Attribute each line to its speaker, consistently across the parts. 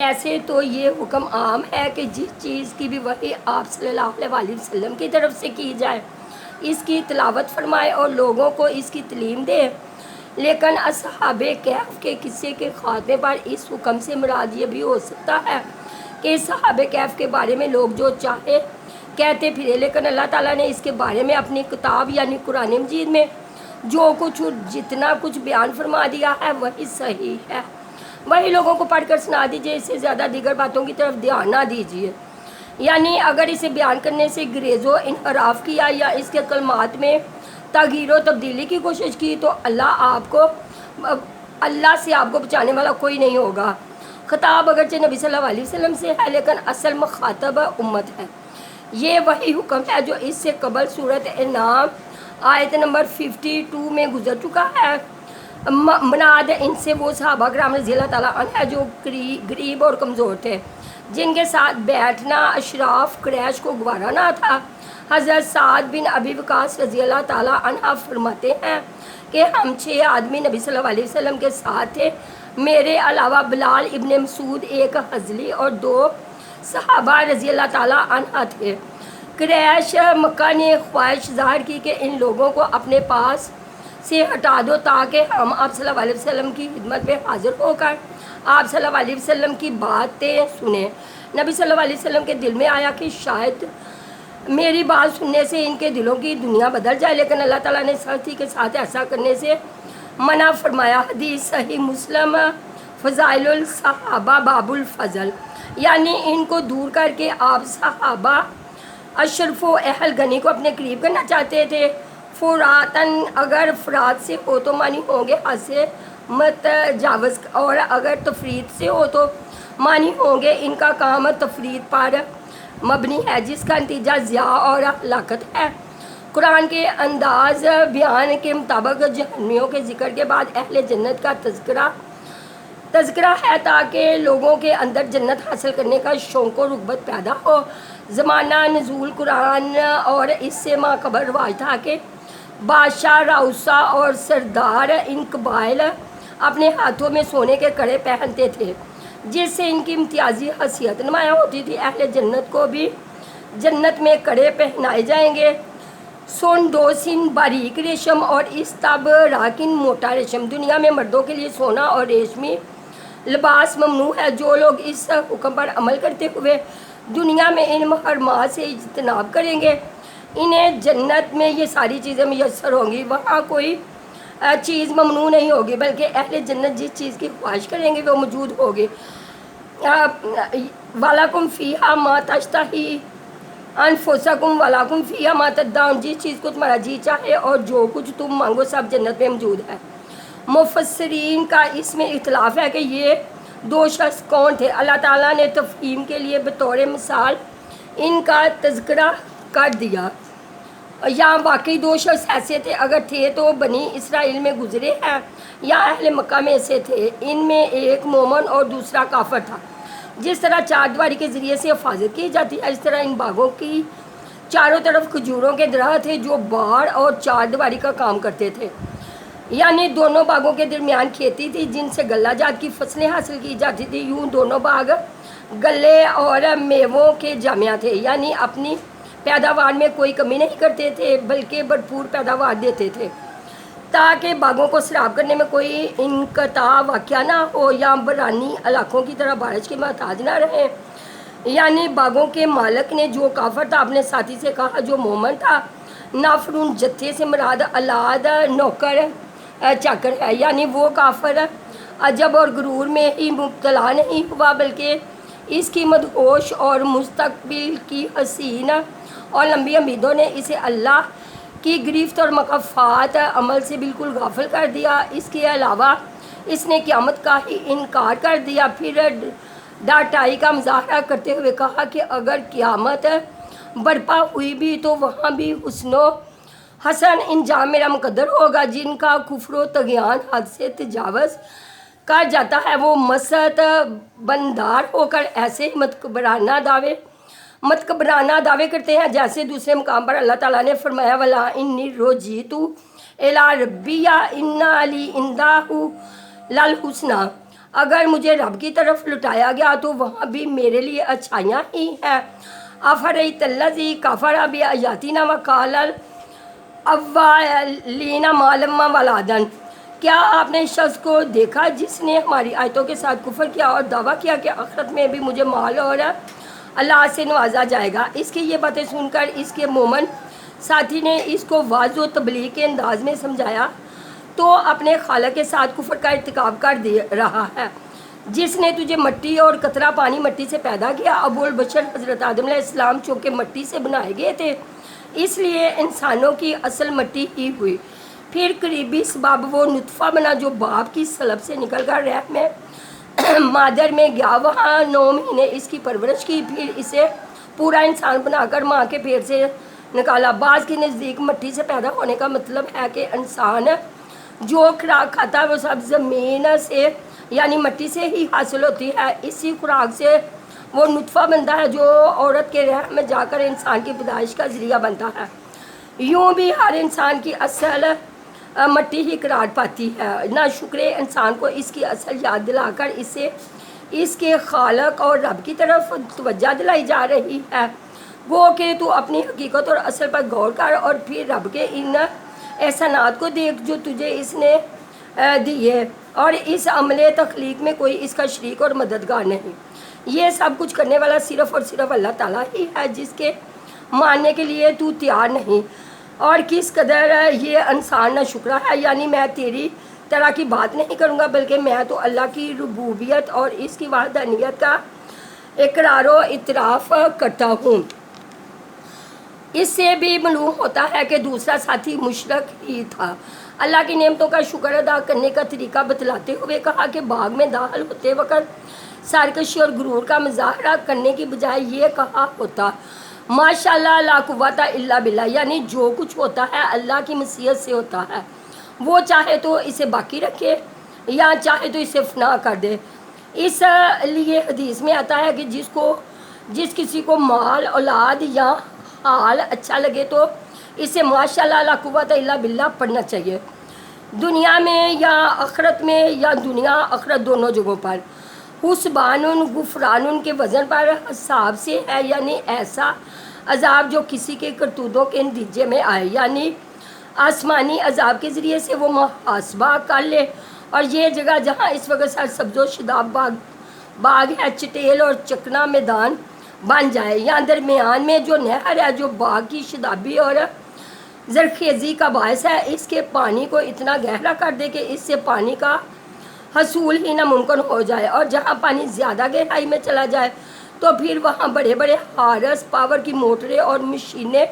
Speaker 1: ایسے تو یہ حکم عام ہے کہ جس چیز کی بھی وحی آپ صلی اللہ علیہ وسلم کی طرف سے کی جائے اس کی تلاوت فرمائے اور لوگوں کو اس کی تعلیم دے، لیکن اصحاب کہف کے قصے کے خاتمے پر اس حکم سے مراد یہ بھی ہو سکتا ہے کہ صحابہ کہف کے بارے میں لوگ جو چاہے کہتے پھرے، لیکن اللہ تعالیٰ نے اس کے بارے میں اپنی کتاب یعنی قرآن مجید میں جو کچھ جتنا کچھ بیان فرما دیا ہے وہی صحیح ہے، وہی لوگوں کو پڑھ کر سنا دیجیے، اس سے زیادہ دیگر باتوں کی طرف دھیان نہ دیجیے۔ یعنی اگر اسے بیان کرنے سے گریز و انحراف کیا یا اس کے کلمات میں تغییر و تبدیلی کی کوشش کی تو اللہ سے آپ کو بچانے والا کوئی نہیں ہوگا۔ خطاب اگرچہ نبی صلی اللہ علیہ وسلم سے ہے لیکن اصل مخاطب امت ہے۔ یہ وہی حکم ہے جو اس سے قبل سورۃ انعام آیت نمبر 52 میں گزر چکا ہے۔ مناد ان سے وہ صحابہ کرام رضی اللہ تعالیٰ عنہ جو غریب اور کمزور تھے، جن کے ساتھ بیٹھنا اشراف قریش کو گوارا نہ تھا۔ حضرت سعد بن ابی وقاص رضی اللہ تعالیٰ عنہ فرماتے ہیں کہ ہم 6 آدمی نبی صلی اللہ علیہ وسلم کے ساتھ تھے، میرے علاوہ بلال ابن مسعود، ایک حضلی اور 2 صحابہ رضی اللہ تعالیٰ عنہ تھے۔ قریش مکہ نے خواہش ظاہر کی کہ ان لوگوں کو اپنے پاس سے ہٹا دو تاکہ ہم آپ صلی اللہ علیہ وسلم کی خدمت میں حاضر ہو کر آپ صلی اللہ علیہ وسلم کی باتیں سنیں۔ نبی صلی اللہ علیہ وسلم کے دل میں آیا کہ شاید میری بات سننے سے ان کے دلوں کی دنیا بدل جائے، لیکن اللہ تعالیٰ نے سختی کے ساتھ ایسا کرنے سے منع فرمایا۔ حدیث صحیح مسلم فضائل الصحابہ باب الفضل، یعنی ان کو دور کر کے آپ صحابہ اشرف و اہل غنی کو اپنے قریب کرنا چاہتے تھے۔ فراتن، اگر فرات سے ہو تو معنی ہوں گے حد سے متجاوز، اور اگر تفرید سے ہو تو معنی ہوں گے ان کا کام تفرید پر مبنی ہے جس کا نتیجہ ضیاع اور ہلاکت ہے۔ قرآن کے انداز بیان کے مطابق جہنمیوں کے ذکر کے بعد اہل جنت کا تذکرہ ہے تاکہ لوگوں کے اندر جنت حاصل کرنے کا شوق و رغبت پیدا ہو۔ زمانہ نزول قرآن اور اس سے ماقبل رواج تھا کہ بادشاہ راؤسا اور سردار ان قبائل اپنے ہاتھوں میں سونے کے کڑے پہنتے تھے جس سے ان کی امتیازی حیثیت نمایاں ہوتی تھی۔ اہل جنت کو بھی جنت میں کڑے پہنائے جائیں گے، سن باریک ریشم اور استبراقین موٹا ریشم۔ دنیا میں مردوں کے لیے سونا اور ریشمی لباس ممنوع ہے۔ جو لوگ اس حکم پر عمل کرتے ہوئے دنیا میں ان محرمات سے اجتناب کریں گے انہیں جنت میں یہ ساری چیزیں میسر ہوں گی، وہاں کوئی چیز ممنوع نہیں ہوگی بلکہ اہل جنت جس چیز کی خواہش کریں گے وہ موجود ہوگی۔ وَلَكُمْ فِيهَا مَا تَشْتَهِي أَنفُسُكُمْ وَلَكُمْ فِيهَا مَا تَدَّعُونَ، جس چیز کو تمہارا جی چاہے اور جو کچھ تم مانگو سب جنت میں موجود ہے۔ مفسرین کا اس میں اختلاف ہے کہ یہ 2 شخص کون تھے۔ اللہ تعالیٰ نے تفہیم کے لیے بطور مثال ان کا تذکرہ کر دیا۔ یہاں واقعی 2 شخص ایسے تھے، اگر تھے تو بنی اسرائیل میں گزرے ہیں یا اہل مکہ میں سے تھے۔ ان میں ایک مومن اور دوسرا کافر تھا۔ جس طرح 4 دیواری کے ذریعے سے حفاظت کی جاتی ہے اس طرح ان باغوں کی چاروں طرف کھجوروں کے درخت تھے جو باڑ اور 4 دیواری کا کام کرتے تھے، یعنی دونوں باغوں کے درمیان کھیتی تھی جن سے غلہ جات کی فصلیں حاصل کی جاتی تھی۔ یوں دونوں باغ غلے اور میووں کے جامع تھے، یعنی اپنی پیداوار میں کوئی کمی نہیں کرتے تھے بلکہ بھرپور پیداوار دیتے تھے تاکہ باغوں کو سیراب کرنے میں کوئی انقطاع واقع نہ ہو یا برانی علاقوں کی طرح بارش کے محتاج نہ رہیں۔ یعنی باغوں کے مالک نے جو کافر تھا اپنے ساتھی سے کہا جو مومن تھا، نافرون جتھے سے مراد اولاد نوکر چاکر ہے، یعنی وہ کافر عجب اور غرور میں ہی مبتلا نہیں ہوا بلکہ اس کی مدہوش اور مستقبل کی حسین اور لمبی امیدوں نے اسے اللہ کی گرفت اور مکافات عمل سے بالکل غافل کر دیا۔ اس کے علاوہ اس نے قیامت کا ہی انکار کر دیا۔ پھر ڈاٹائی کا مظاہرہ کرتے ہوئے کہا کہ اگر قیامت برپا ہوئی بھی تو وہاں بھی حسن و حسن انجام میرا مقدر ہوگا۔ جن کا کفر و طغیان حد سے تجاوز کر جاتا ہے وہ مست بندار ہو کر ایسے متکبرانہ دعوے کرتے ہیں جیسے دوسرے مقام پر اللہ تعالیٰ نے فرمایا وَلَا إِنِّي رُجِعْتُ إِلَىٰ رَبِّي إِنَّ لِي عِندَهُ لَلْحُسْنَىٰ۔ اگر مجھے رب کی طرف لٹایا گیا تو وہاں بھی میرے لیے اچھائیاں ہی ہیں۔ افریت الذی کفر بآیاتنا وقال الاولین مالما ولادن، کیا آپ نے اس شخص کو دیکھا جس نے ہماری آیتوں کے ساتھ کفر کیا اور دعویٰ کیا کہ آخرت میں بھی مجھے مال اور اللہ سے نوازا جائے گا؟ اس کی یہ باتیں سن کر اس کے مومن ساتھی نے اس کو واضح و تبلیغ کے انداز میں سمجھایا تو اپنے خالق کے ساتھ کفر کا ارتکاب کر دے رہا ہے جس نے تجھے مٹی اور قطرہ پانی مٹی سے پیدا کیا۔ ابو البشر حضرت آدم علیہ السلام چونکہ مٹی سے بنائے گئے تھے اس لیے انسانوں کی اصل مٹی ہی ہوئی، پھر قریبی سبب وہ نطفہ بنا جو باپ کی سلب سے نکل کر رحم میں مادر میں گیا، وہاں 9 مہینے اس کی پرورش کی، پھر اسے پورا انسان بنا کر ماں کے پیٹ سے نکالا۔ بعض کے نزدیک مٹی سے پیدا ہونے کا مطلب ہے کہ انسان جو خوراک کھاتا ہے وہ سب زمین سے یعنی مٹی سے ہی حاصل ہوتی ہے، اسی خوراک سے وہ نطفہ بنتا ہے جو عورت کے رحم میں جا کر انسان کی پیدائش کا ذریعہ بنتا ہے۔ یوں بھی ہر انسان کی اصل مٹی ہی قرار پاتی ہے۔ نہ شکر انسان کو اس کی اصل یاد دلا کر اسے اس کے خالق اور رب کی طرف توجہ دلائی جا رہی ہے۔ گو کہ تو اپنی حقیقت اور اصل پر غور کر اور پھر رب کے ان احسانات کو دیکھ جو تجھے اس نے دیے، اور اس عمل تخلیق میں کوئی اس کا شریک اور مددگار نہیں۔ یہ سب کچھ کرنے والا صرف اور صرف اللہ تعالیٰ ہی ہے جس کے ماننے کے لیے تو تیار نہیں۔ اور کس قدر یہ انسان نہ شکرہ ہے، یعنی میں تیری طرح کی بات نہیں کروں گا بلکہ میں تو اللہ کی ربوبیت اور اس کی وحدانیت کا اقرار و اعتراف کرتا ہوں۔ اس سے بھی معلوم ہوتا ہے کہ دوسرا ساتھی مشرک ہی تھا۔ اللہ کی نعمتوں کا شکر ادا کرنے کا طریقہ بتلاتے ہوئے کہا کہ باغ میں داخل ہوتے وقت سرکشی اور غرور کا مظاہرہ کرنے کی بجائے یہ کہا ہوتا ماشاء اللہ لا قوت الا باللہ، یعنی جو کچھ ہوتا ہے اللہ کی مشیت سے ہوتا ہے، وہ چاہے تو اسے باقی رکھے یا چاہے تو اسے فنا کر دے۔ اس لیے حدیث میں آتا ہے کہ جس کسی کو مال اولاد یا حال اچھا لگے تو اسے ماشاء اللہ لا قوت الا باللہ پڑھنا چاہیے، دنیا میں یا آخرت میں یا دنیا آخرت دونوں جگہوں پر۔ حسبان غفران کے وزن پر حساب سے ہے، یعنی ایسا عذاب جو کسی کے کرتوتوں کے نتیجے میں آئے، یعنی آسمانی عذاب کے ذریعے سے وہ محاسبہ کر لے، اور یہ جگہ جہاں اس وقت سرسبز و شاداب باغ ہے چٹیل اور چکنا میدان بن جائے، یا درمیان میں جو نہر ہے جو باغ کی شادابی اور زرخیزی کا باعث ہے، اس کے پانی کو اتنا گہرا کر دے کہ اس سے پانی کا حصول ہی ناممکن ہو جائے، اور جہاں پانی زیادہ گہرائی میں چلا جائے تو پھر وہاں بڑے بڑے ہارس پاور کی موٹریں اور مشینیں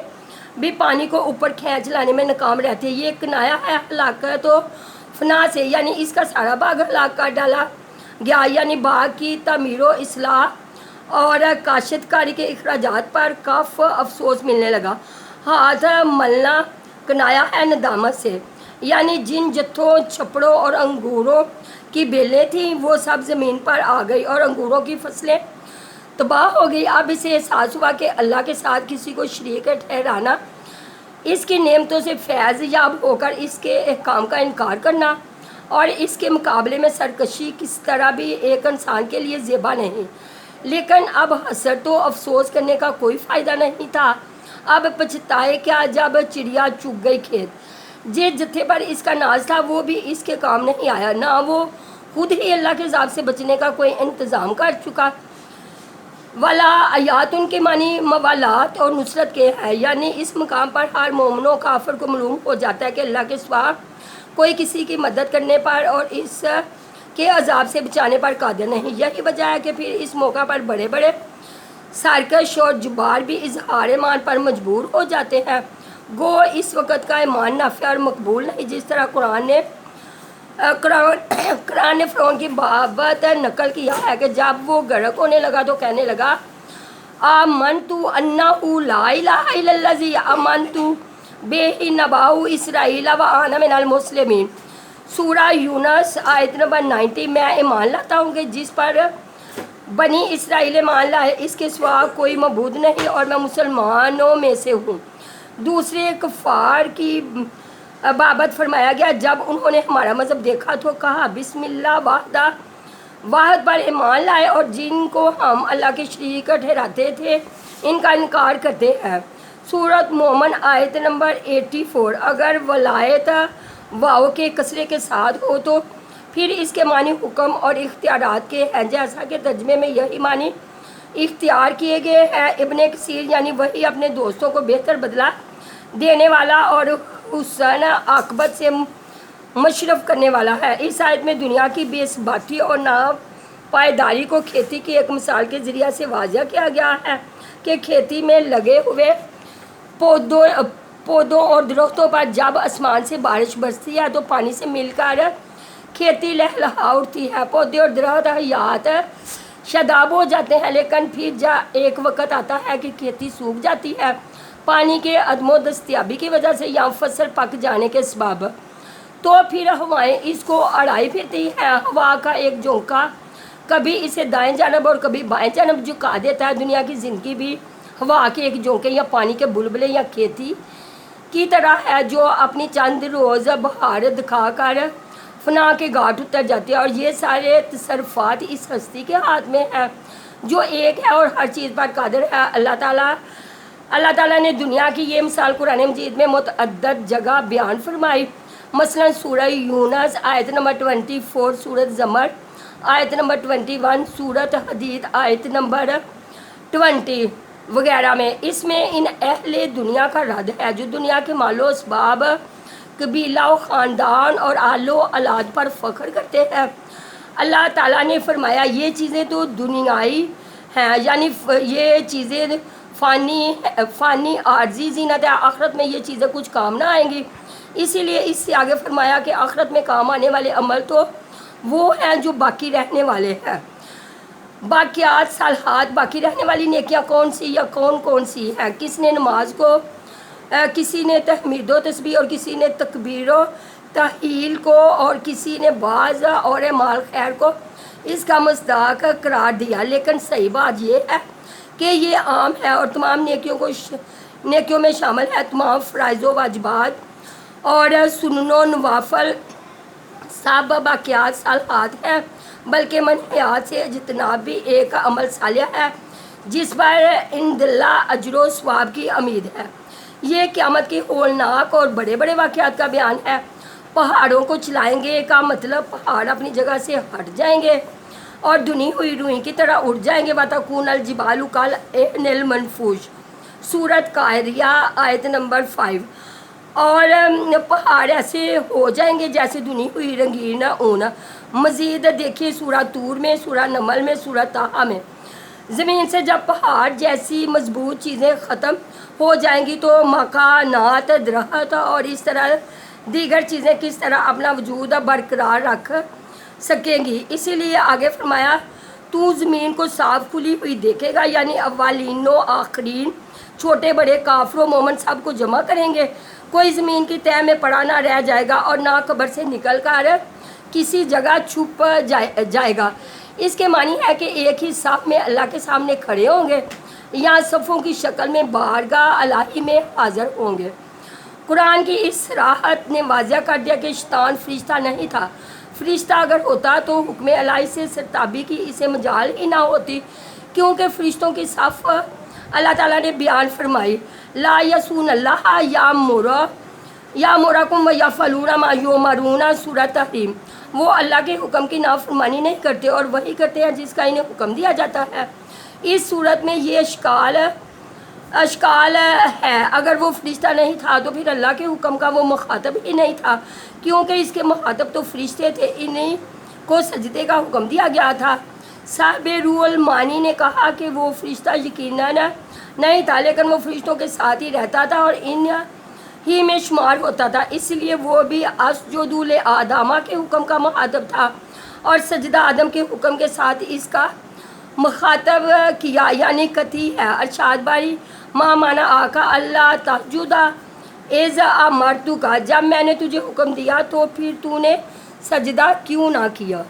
Speaker 1: بھی پانی کو اوپر کھینچ لانے میں ناکام رہتی ہیں۔ یہ کنایا ہے ہلاکت و فنا سے، یعنی اس کا سارا باغ ہلاک کر ڈالا گیا، یعنی باغ کی تعمیر و اصلاح اور کاشتکاری کے اخراجات پر کف افسوس ملنے لگا۔ ہاتھ ملنا کنایا ہے ندامت سے، یعنی جن جتھوں چھپڑوں اور انگوروں کی بیلیں تھیں وہ سب زمین پر آ گئی اور انگوروں کی فصلیں تباہ ہو گئی۔ اب اسے احساس ہوا کہ اللہ کے ساتھ کسی کو شریک ٹھہرانا، اس کی نعمتوں سے فیض یاب ہو کر اس کے احکام کا انکار کرنا اور اس کے مقابلے میں سرکشی کس طرح بھی ایک انسان کے لیے زیبا نہیں۔ لیکن اب حسرت و افسوس کرنے کا کوئی فائدہ نہیں تھا۔ اب پچھتائے کیا جب چڑیا چگ گئی کھیت۔ جس جتھے پر اس کا ناز تھا وہ بھی اس کے کام نہیں آیا، نہ وہ خود ہی اللہ کے عذاب سے بچنے کا کوئی انتظام کر چکا۔ ولا آیات ان کے معنی موالات اور نصرت کے ہے، یعنی اس مقام پر ہر مومن و کافر کو معلوم ہو جاتا ہے کہ اللہ کے سوا کوئی کسی کی مدد کرنے پر اور اس کے عذاب سے بچانے پر قادر نہیں۔ یہی وجہ ہے کہ پھر اس موقع پر بڑے بڑے سرکش اور جبار بھی اظہار ایمان پر مجبور ہو جاتے ہیں۔ گو اس وقت کا ایمان نافع اور مقبول نہیں، جس طرح قرآن نے فرعون کی بابت نقل کیا ہے کہ جب وہ غرق ہونے لگا تو کہنے لگا آمنت انہ لا الہ الا الذی آمنت بہ نبأ اسرائیل وانا من المسلمین۔ سورہ یونس آیت نمبر 90۔ میں ایمان لاتا ہوں کہ جس پر بنی اسرائیل ایمان لائے اس کے سوا کوئی معبود نہیں اور میں مسلمانوں میں سے ہوں۔ دوسرے کفار کی بابت فرمایا گیا جب انہوں نے ہمارا مذہب دیکھا تو کہا بسم اللہ وحدہ واحد پر ایمان لائے اور جن کو ہم اللہ کے شریک ٹھہراتے تھے ان کا انکار کرتے ہیں۔ سورۃ مومن آیت نمبر 84۔ اگر ولایت واو کے کسرے کے ساتھ ہو تو پھر اس کے معنی حکم اور اختیارات کے ہیں، جیسا کہ ترجمے میں یہی معنی اختیار کیے گئے ہیں۔ ابن کثیر یعنی وہی اپنے دوستوں کو بہتر بدلہ دینے والا اور حسن عاقبت سے مشرف کرنے والا ہے۔ اس آیت میں دنیا کی بے ثباتی اور ناپائیداری کو کھیتی کی ایک مثال کے ذریعے سے واضح کیا گیا ہے کہ کھیتی میں لگے ہوئے پودوں اور درختوں پر جب آسمان سے بارش برستی ہے تو پانی سے مل کر کھیتی لہلہا اٹھتی ہے، پودے اور درخت حیات شاداب ہو جاتے ہیں، لیکن پھر ایک وقت آتا ہے کہ کھیتی سوکھ جاتی ہے پانی کے عدم و دستیابی کی وجہ سے یا فصل پک جانے کے سبب۔ تو پھر ہوائیں اس کو اڑائی پھرتی ہیں، ہوا کا ایک جھونکا کبھی اسے دائیں جانب اور کبھی بائیں جانب جھکا دیتا ہے۔ دنیا کی زندگی بھی ہوا کے ایک جھونکے یا پانی کے بلبلے یا کھیتی کی طرح ہے جو اپنی چند روز بہار دکھا کر فنا کے گھاٹ اتر جاتی ہے، اور یہ سارے تصرفات اس ہستی کے ہاتھ میں ہیں جو ایک ہے اور ہر چیز پر قادر ہے۔ اللہ تعالیٰ نے دنیا کی یہ مثال قرآن مجید میں متعدد جگہ بیان فرمائی، مثلا سورہ یونس آیت نمبر 24، سورۃ زمر آیت نمبر 21، سورۃ حدید آیت نمبر 20 وغیرہ میں۔ اس میں ان اہل دنیا کا رد ہے جو دنیا کے مال و اسباب، قبیلہ و خاندان اور آل و اولاد پر فخر کرتے ہیں۔ اللہ تعالیٰ نے فرمایا یہ چیزیں تو دنیائی ہیں، یعنی یہ چیزیں فانی عارضی زینت ہے، آخرت میں یہ چیزیں کچھ کام نہ آئیں گی۔ اسی لیے اس سے آگے فرمایا کہ آخرت میں کام آنے والے عمل تو وہ ہیں جو باقی رہنے والے ہیں۔ باقیات صالحات، باقی رہنے والی نیکیاں کون سی یا کون سی ہیں؟ کس نے نماز کو، کسی نے تحمید و تسبیح اور کسی نے تکبیر و تحلیل کو اور کسی نے بعض اور مال خیر کو اس کا مصداق قرار دیا، لیکن صحیح بات یہ ہے کہ یہ عام ہے اور تمام نیکیوں میں شامل ہے۔ تمام فرائض و واجبات اور سنن و نوافل سب باقیات صالحات ہیں، بلکہ منہیات سے اجتناب بھی ایک عمل صالح ہے جس پر عند اللہ اجر و ثواب کی امید ہے۔ یہ قیامت کے ہولناک اور بڑے بڑے واقعات کا بیان ہے۔ پہاڑوں کو چلائیں گے کا مطلب پہاڑ اپنی جگہ سے ہٹ جائیں گے اور دھنی ہوئی روئی کی طرح اڑ جائیں گے۔ وَتَكُونَ الْجِبَالُ كَالْعِهْنِ الْمَنْفُوشِ، سورۃ قاریہ آیت نمبر 5۔ اور پہاڑ ایسے ہو جائیں گے جیسے دھنی ہوئی رنگین اون۔ مزید دیکھیے سورہ طور میں، سورہ نمل میں، سورہ طٰہٰ میں۔ زمین سے جب پہاڑ جیسی مضبوط چیزیں ختم ہو جائیں گی تو مکانات، درخت اور اس طرح دیگر چیزیں کس طرح اپنا وجود برقرار رکھ سکیں گی؟ اسی لیے آگے فرمایا تو زمین کو صاف کھلی ہوئی دیکھے گا، یعنی اولین و آخرین، چھوٹے بڑے، کافر و مومن سب کو جمع کریں گے۔ کوئی زمین کی تہہ میں پڑا نہ رہ جائے گا اور نہ قبر سے نکل کر کسی جگہ چھپ جائے گا۔ اس کے معنی ہے کہ ایک ہی صف میں اللہ کے سامنے کھڑے ہوں گے یا صفوں کی شکل میں بارگاہ الہی میں حاضر ہوں گے۔ قرآن کی اس صراحت نے واضح کر دیا کہ شیطان فرشتہ نہیں تھا۔ فرشتہ اگر ہوتا تو حکم الہی سے سرتابی کی اسے مجال ہی نہ ہوتی، کیونکہ فرشتوں کی صف اللہ تعالیٰ نے بیان فرمائی، لا یسون اللہ یامرکم ویفعلون ما یؤمرون، سورۃ تحریم۔ وہ اللہ کے حکم کی نافرمانی نہیں کرتے اور وہی کرتے ہیں جس کا انہیں حکم دیا جاتا ہے۔ اس صورت میں یہ اشکال ہے، اگر وہ فرشتہ نہیں تھا تو پھر اللہ کے حکم کا وہ مخاطب ہی نہیں تھا، کیونکہ اس کے مخاطب تو فرشتے تھے، انہیں کو سجدے کا حکم دیا گیا تھا۔ صاحب روح المعانی نے کہا کہ وہ فرشتہ یقیناً نہیں تھا، لیکن وہ فرشتوں کے ساتھ ہی رہتا تھا اور ان ہی میں شمار ہوتا تھا، اس لیے وہ بھی اسجدوا لآدم کے حکم کا مخاطب تھا اور سجدہ آدم کے حکم کے ساتھ اس کا مخاطب کیا، یعنی قطعی ہے۔ ارشاد باری ما مانا آقا اللہ تسجد اذ امرتک، جب میں نے تجھے حکم دیا تو پھر تو نے سجدہ کیوں نہ کیا؟